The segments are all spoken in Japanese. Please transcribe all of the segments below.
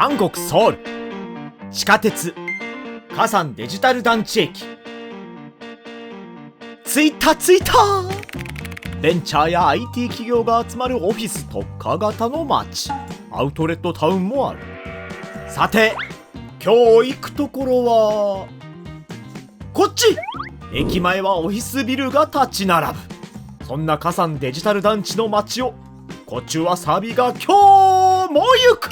韓国ソウル地下鉄カサンデジタル団地駅。着いたベンチャーや IT 企業が集まるオフィス特化型の街、アウトレットタウンもある。さて今日行くところはこっち。駅前はオフィスビルが立ち並ぶ。そんなカサンデジタル団地の街をこっちはサビが今日も行く。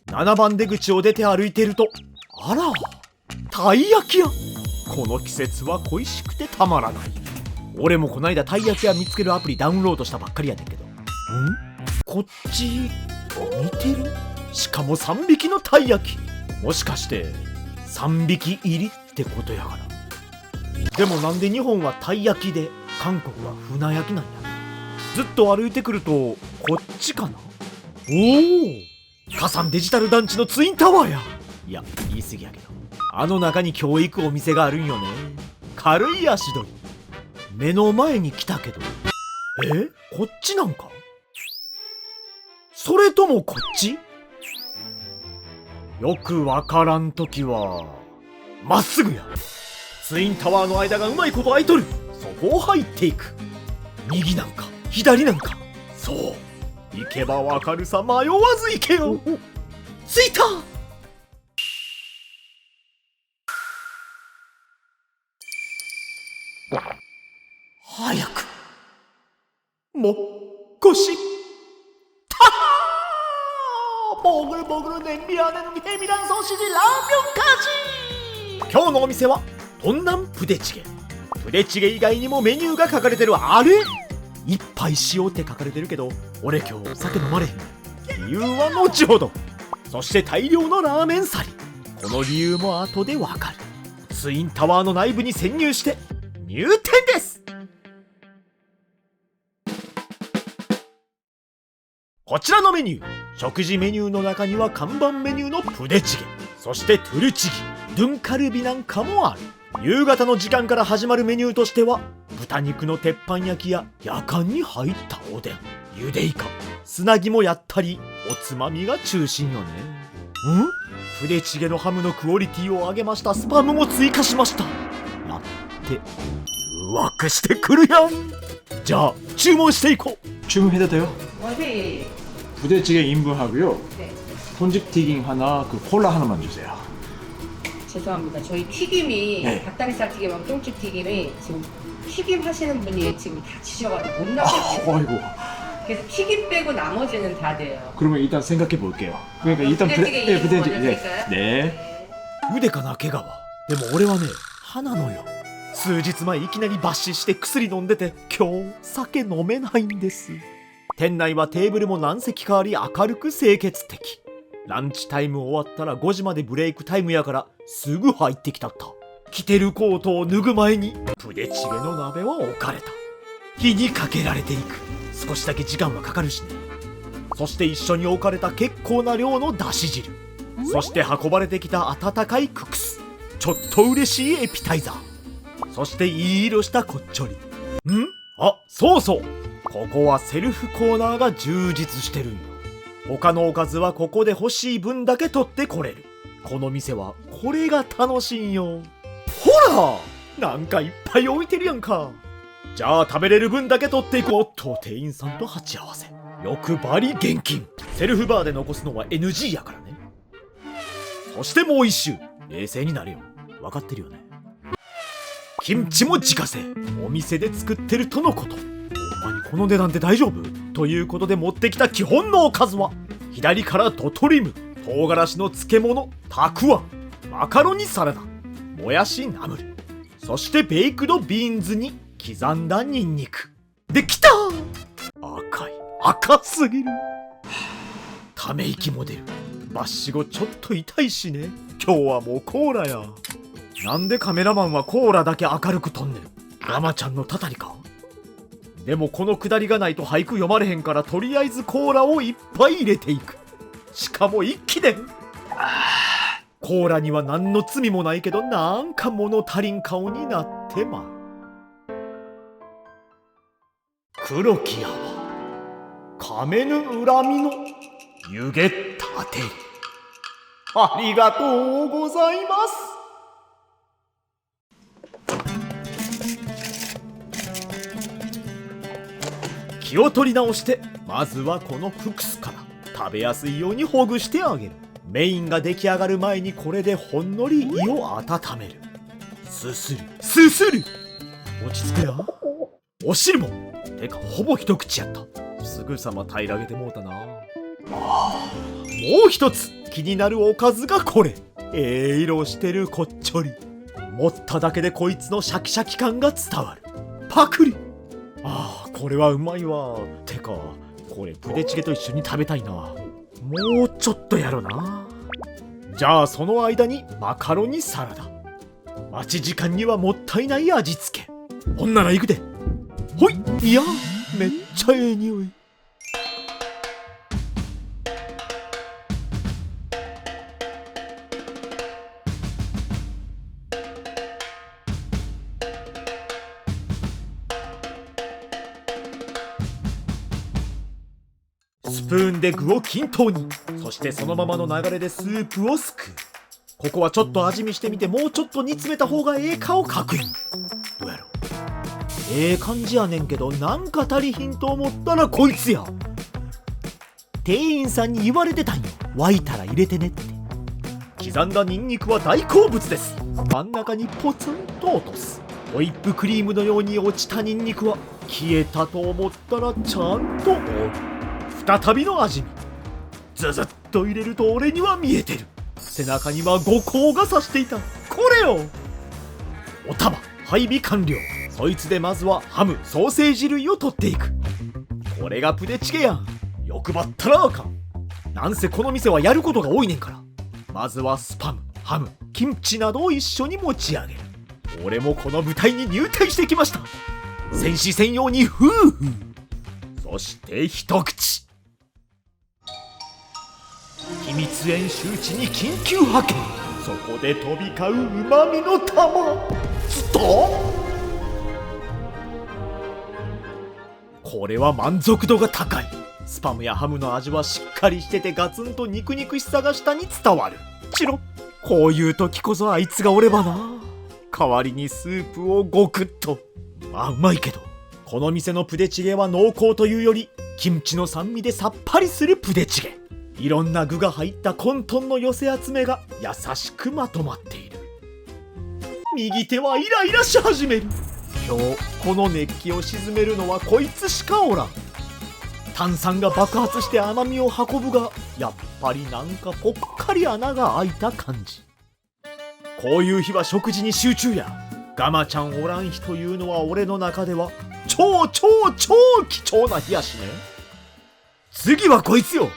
7番出口を出て歩いてると、あら、たい焼き屋。この季節は恋しくてたまらない。俺もこないだたい焼き屋見つけるアプリダウンロードしたばっかりやねんけど、こっち似てる。しかも3匹のたい焼き。もしかして3匹入りってことやから。でもなんで日本はたい焼きで韓国は船焼きなんや。ずっと歩いてくるとこっちかな。カサンデジタル団地のツインタワーや。いや言い過ぎやけど、あの中に今日行くお店があるんよね。軽い足取り。目の前に来たけど、こっちなんか。それともこっち。よくわからんときはまっすぐや。ツインタワーの間がうまいこと空いとる。そこを入っていく。右なんか左なんか、そう行けばわかるさ。迷わず行けよ。着いた。早くもう少し。보글보글 냄비 안에는 햄이랑 소시지, 라면까지. 今日のお店は東南プデチゲ。プデチゲ以外にもメニューが書かれてる。あれ一杯しようって書かれてるけど、俺今日酒飲まれへん。理由は後ほど。そして大量のラーメンサリ。この理由も後でわかる。ツインタワーの内部に潜入して入店です。こちらのメニュー、食事メニューの中には看板メニューのプデチゲ、そしてトゥルチギ、ドゥンカルビなんかもある。夕方の時間から始まるメニューとしては、豚肉の鉄板焼きややかんに入ったおでん、ゆでイカ、砂肝やったり、おつまみが中心よね。プデチゲのハムのクオリティを上げました。スパムも追加しました。やって誘惑してくるやん。じゃあ注文していこう。 주문해도 돼요? 네. 부대찌개 인분하고요. 네. 손집 튀김 하나, 그 콜라 하나만 주세요. 죄송합니다. 저희 튀김이 네. 닭다리살 튀김하고 똥집 튀김이 지금 튀김 하시는 분이 지금 다 지셔가지고 못 나가요. 아이고. 그래서 튀김 빼고 나머지는 다 돼요. 그러면 일단 생각해 볼게요. 그러니까 일단 부대찌개 네, 인분 부대찌개. 먼저 네. 드릴까요? 네. 腕かな怪我は。でも俺はね、歯なのよ。数日前いきなり抜歯して薬飲んでて、今日酒飲めないんです。店内はテーブルも何席かあり、明るく清潔的。ランチタイム終わったら5時までブレイクタイムやからすぐ入ってきたった。着てるコートを脱ぐ前にプデチゲの鍋は置かれた。火にかけられていく。少しだけ時間はかかるしね。そして一緒に置かれた結構な量のだし汁、そして運ばれてきた温かいククス、ちょっと嬉しいエピタイザー、そしていい色したこっちょり。あ、そうそう、ここはセルフコーナーが充実してるんよ。他のおかずはここで欲しい分だけ取ってこれる。この店はこれが楽しいんよ。ほら、なんかいっぱい置いてるやんか。じゃあ食べれる分だけ取っていこうと店員さんと鉢合わせ。欲張り厳禁。セルフバーで残すのは NG やからね。そしてもう一周、冷静になれよ。分かってるよね。キムチも自家製、お店で作ってるとのこと。ほんまにこの値段で大丈夫？ということで持ってきた基本のおかずは、左からドトリム、唐辛子の漬物、たくあん、マカロニサラダ、もやしナムル、そしてベイクドビーンズに刻んだニンニクできた。赤い、赤すぎる。ため息も出る。抜歯後ちょっと痛いしね。今日はもうコーラや。なんでカメラマンはコーラだけ明るく撮んねん。山ちゃんのたたりか。でもこのくだりがないと俳句読まれへんから、とりあえずコーラをいっぱい入れていく。しかも一気で。コーラには何の罪もないけど、なんか物足りん顔になってまう。黒木屋は噛めぬ恨みの湯気立てる。ありがとうございます。気を取り直して、まずはこのクスから食べやすいようにほぐしてあげる。メインが出来上がる前にこれでほんのり胃を温める。すするすする。落ち着くや。お汁もてかほぼ一口やった。すぐさま平らげてもうたな。もう一つ気になるおかずがこれ。色してるこっちょり。持っただけでこいつのシャキシャキ感が伝わる。パクリ。これはうまいわ。てかこれプデチゲと一緒に食べたいな。もうちょっとやろな。じゃあその間にマカロニサラダ。待ち時間にはもったいない味付け。ほんならいくで。ほい。いやめっちゃええ匂い。スプーンで具を均等に。そしてそのままの流れでスープをすくう。ここはちょっと味見してみて、もうちょっと煮詰めた方がええかを確認。どうやろ。感じやねんけど、なんか足りひんと思ったらこいつや。店員さんに言われてたんよ。沸いたら入れてねって。刻んだニンニクは大好物です。真ん中にポツンと落とす。ホイップクリームのように落ちたニンニクは消えたと思ったらちゃんと覆う。再びの味見。ズズッと入れると俺には見えてる。背中には五光がさしていた。これよ。お玉配備完了。そいつでまずはハムソーセージ類を取っていく。これがプデチゲやん。欲張ったらあかん。なんせこの店はやることが多いねんから。まずはスパムハムキムチなどを一緒に持ち上げる。俺もこの部隊に入隊してきました。戦士専用にフーフー。そして一口。秘密演習地に緊急派遣。そこで飛び交う旨味の玉。ストン。これは満足度が高い。スパムやハムの味はしっかりしててガツンと肉々しさが舌に伝わる。チロッ。こういう時こそあいつがおればな。代わりにスープをゴクッと。まあうまいけど、この店のプデチゲは濃厚というよりキムチの酸味でさっぱりするプデチゲ。いろんな具が入った混沌の寄せ集めが優しくまとまっている。右手はイライラし始める。今日この熱気を鎮めるのはこいつしかおらん。炭酸が爆発して甘みを運ぶが、やっぱりなんかぽっかり穴が開いた感じ。こういう日は食事に集中や。ガマちゃんおらん日というのは俺の中では超超超貴重な日やしね。次はこいつよ。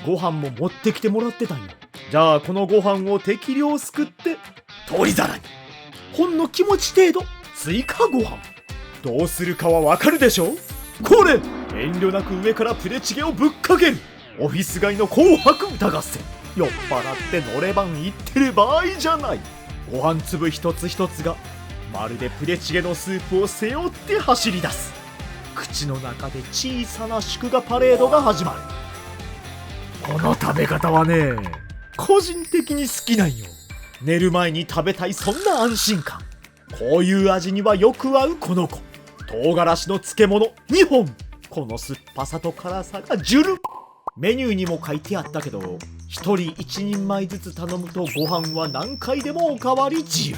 ご飯も持ってきてもらってたんよ。じゃあこのご飯を適量すくって取り皿に。ほんの気持ち程度追加ご飯。どうするかはわかるでしょ。これ遠慮なく上からプデチゲをぶっかける。オフィス街の紅白歌合戦。酔っ払ってのれ版言ってる場合じゃない。ご飯粒一つ一つがまるでプデチゲのスープを背負って走り出す。口の中で小さな祝賀パレードが始まる。この食べ方はね、個人的に好きなんよ。寝る前に食べたい、そんな安心感。こういう味にはよく合うこの子。唐辛子の漬物2本。この酸っぱさと辛さがジュル。メニューにも書いてあったけど、1人1人前ずつ頼むとご飯は何回でもおかわり自由。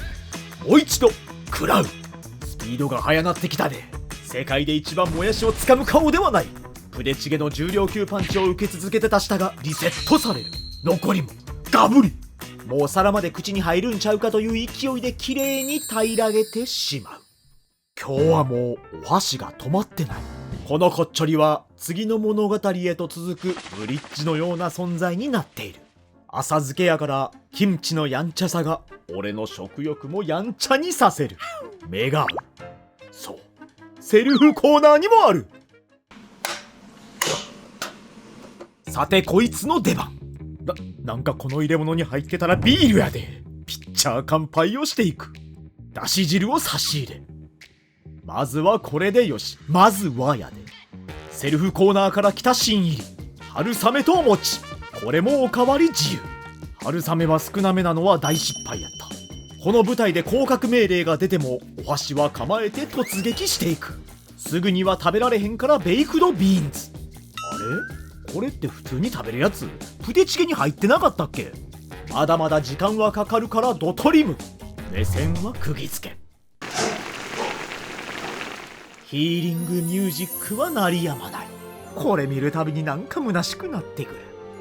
もう一度食らう。スピードが速なってきたで。世界で一番もやしをつかむ顔ではない。プデチゲの重量級パンチを受け続けてた舌がリセットされる。残りもガブリ。もう皿まで口に入るんちゃうかという勢いできれいに平らげてしまう。今日はもうお箸が止まってない。このこっちょりは次の物語へと続くブリッジのような存在になっている。浅漬けやからキムチのやんちゃさが俺の食欲もやんちゃにさせる。目が合う。そう、セルフコーナーにもある。さてこいつの出番。なんかこの入れ物に入ってたらビールやで。ピッチャー乾杯をしていく。だし汁を差し入れ。まずはこれでよし。まずはやで。セルフコーナーから来た新入り春雨とお餅、これもおかわり自由。春雨は少なめなのは大失敗やった。この舞台で降格命令が出てもお箸は構えて突撃していく。すぐには食べられへんからベイクドビーンズ。あれこれって普通に食べるやつ？プデチゲに入ってなかったっけ？まだまだ時間はかかるからドトリム。目線は釘付け。ヒーリングミュージックは鳴りやまない。これ見るたびになんか虚しくなってくる。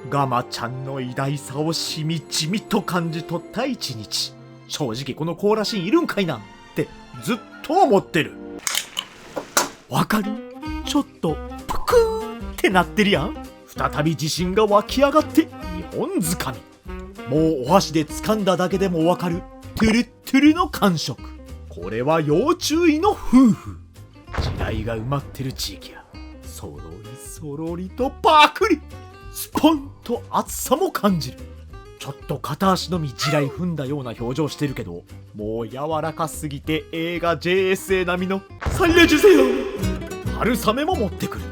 ガマちゃんの偉大さをしみじみと感じ取った一日。正直このコーラシーンいるんかいなってずっと思ってる。わかる？ちょっとぷくーってなってるやん。再び自信が湧き上がって2本づかみ。もうお箸で掴んだだけでもわかるトゥルットゥルの感触。これは要注意の夫婦。地雷が埋まってる地域や。そろりそろりとパクリ。スポンと熱さも感じる。ちょっと片足のみ地雷踏んだような表情してるけど、もう柔らかすぎて映画 JSA 並みのサイレージせよ。春雨も持ってくる。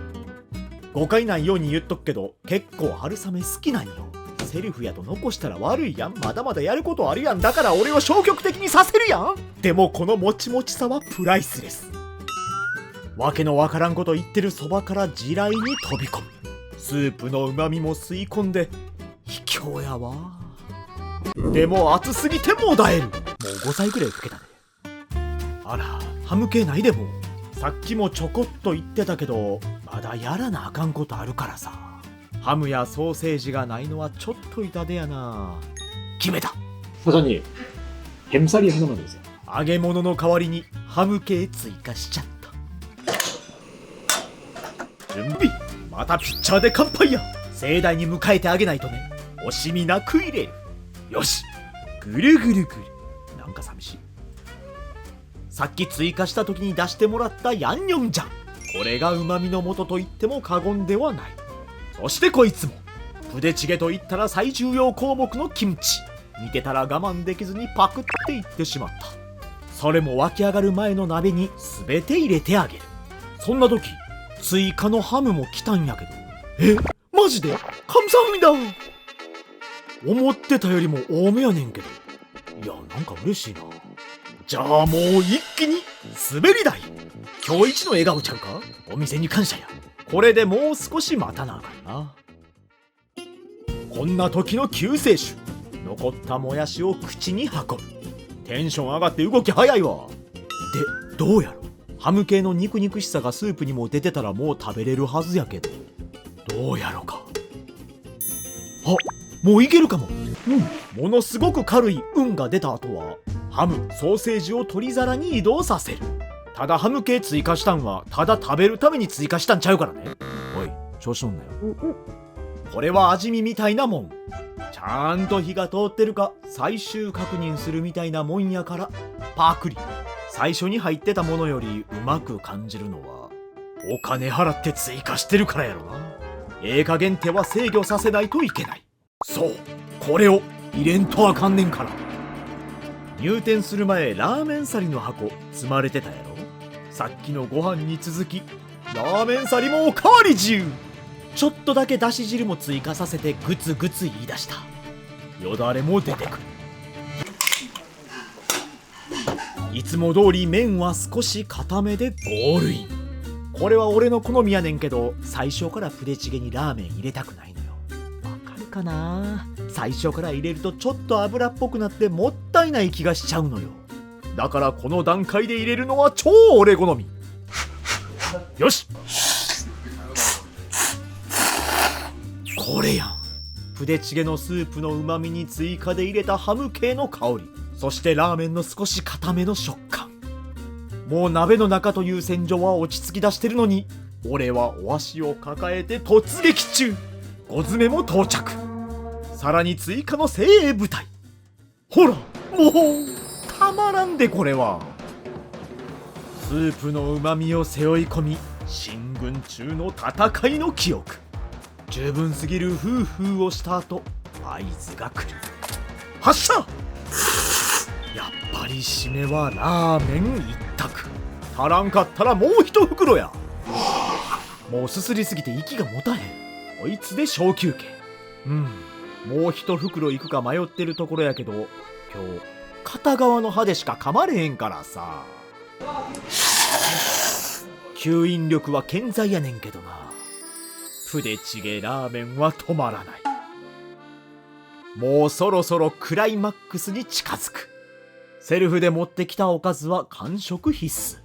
誤解ないように言っとくけど、結構春雨好きなんよ。セルフやと残したら悪いやん。まだまだやることあるやん。だから俺を消極的にさせるやん。でもこのもちもちさはプライスレス。わけのわからんこと言ってるそばから地雷に飛び込む。スープの旨味も吸い込んで卑怯やわ。でも熱すぎてもだえる。もう5歳くらいかけたね。あら、ハム系ないでも。さっきもちょこっと言ってたけど、まだやらなあかんことあるからさ。ハムやソーセージがないのはちょっと痛手やな。決めた。 사장님 햄살이 하나만 주세요. 揚げ物の代わりにハム系追加しちゃった。準備。またピッチャーで乾杯や。盛大に迎えてあげないとね。惜しみなく入れる。よし、ぐるぐるぐる。なんか寂しい。さっき追加した時に出してもらったヤンニョンジャン。これが旨味の素と言っても過言ではない。そしてこいつもプデチゲと言ったら最重要項目のキムチ。見てたら我慢できずにパクっていってしまった。それも湧き上がる前の鍋に全て入れてあげる。そんな時追加のハムも来たんやけど、マジでカムサハミだ。思ってたよりも多めやねんけど。いや、なんか嬉しいな。じゃあもう一気に滑り台。今日一の笑顔ちゃうか。お店に感謝や。これでもう少し待たなあかんな。こんな時の救世主。残ったもやしを口に運ぶ。テンション上がって動き早いわ。で、どうやろ。ハム系の肉々しさがスープにも出てたらもう食べれるはずやけど、どうやろか。あ、もういけるかも。ものすごく軽い運が出た後はハム、ソーセージを取り皿に移動させる。ただハム系追加したんはただ食べるために追加したんちゃうからね。おい、調子乗んなよ。これは味見みたいなもん。ちゃんと火が通ってるか最終確認するみたいなもんやからパクリ。最初に入ってたものよりうまく感じるのはお金払って追加してるからやろな。加減手は制御させないといけない。そう、これを入れんとあかんねんから。入店する前ラーメンサリの箱積まれてたやろ。さっきのご飯に続きラーメンサリもおかわり自由。ちょっとだけだし汁も追加させてグツグツ言い出した。よだれも出てくる。いつも通り麺は少し固めでゴールイン。これは俺の好みやねんけど、最初からプデチゲにラーメン入れたくないのよ。わかるかな。最初から入れるとちょっと油っぽくなってもったいない気がしちゃうのよ。だからこの段階で入れるのは超俺好み。よし、これやん。プデチゲのスープの旨味に追加で入れたハム系の香り、そしてラーメンの少し固めの食感。もう鍋の中という戦場は落ち着き出してるのに、俺はお足を抱えて突撃中。5詰めも到着。さらに追加の精鋭部隊。ほら、もうたまらんで。これはスープの旨味を背負い込み、進軍中の戦いの記憶。十分すぎるフーフーをした後、合図が来る。発射。やっぱり締めはラーメン一択。足らんかったらもう一袋や。もうすすりすぎて息が持たへん。こいつで小休憩。もう一袋いくか迷ってるところやけど、今日片側の歯でしか噛まれへんからさ。吸引力は健在やねんけどな。プデチゲラーメンは止まらない。もうそろそろクライマックスに近づく。セルフで持ってきたおかずは完食必須。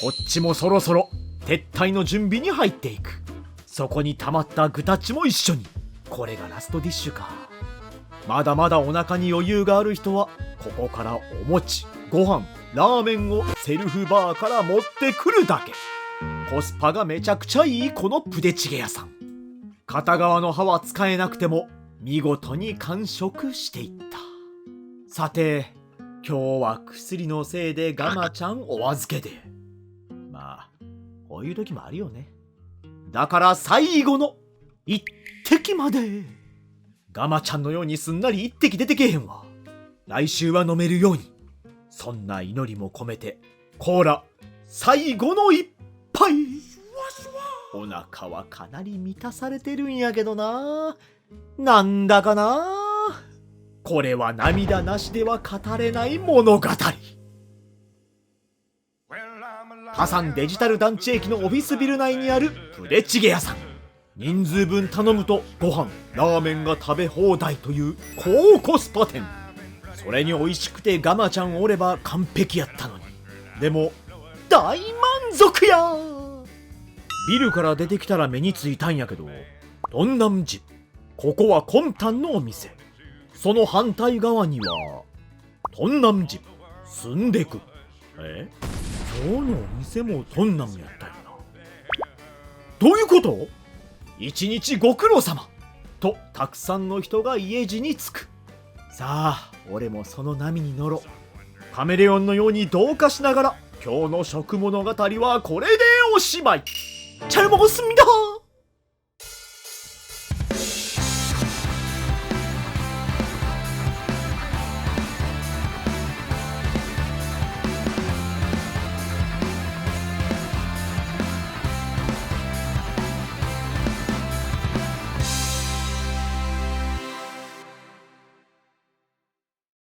こっちもそろそろ撤退の準備に入っていく。そこに溜まった具たちも一緒に。これがラストディッシュか。まだまだお腹に余裕がある人はここからお餅、ご飯、ラーメンをセルフバーから持ってくるだけ。コスパがめちゃくちゃいいこのプデチゲ屋さん。片側の歯は使えなくても見事に完食していった。さて今日は薬のせいでガマちゃんお預けで。まあこういう時もあるよね。だから最後の一滴まで。ガマちゃんのようにすんなり一滴出てけへんわ。来週は飲めるように。そんな祈りも込めてコーラ最後の一杯。お腹はかなり満たされてるんやけどな。なんだかな。これは涙なしでは語れない物語。ハサンデジタル団地駅のオフィスビル内にあるプデチゲ屋さん。人数分頼むとご飯ラーメンが食べ放題という高コスパ店。それに美味しくてガマちゃんおれば完璧やったのに。でも大満足や。ビルから出てきたら目についたんやけど、ドンナムジ。ここはコンタンのお店。その反対側にはトンナムジ住んでく。今日のお店もトンナムやったよな。どういうこと？一日ご苦労様とたくさんの人が家路に着く。さあ俺もその波に乗ろう。カメレオンのように同化しながら今日の食物語はこれでおしまい。잘먹었습니다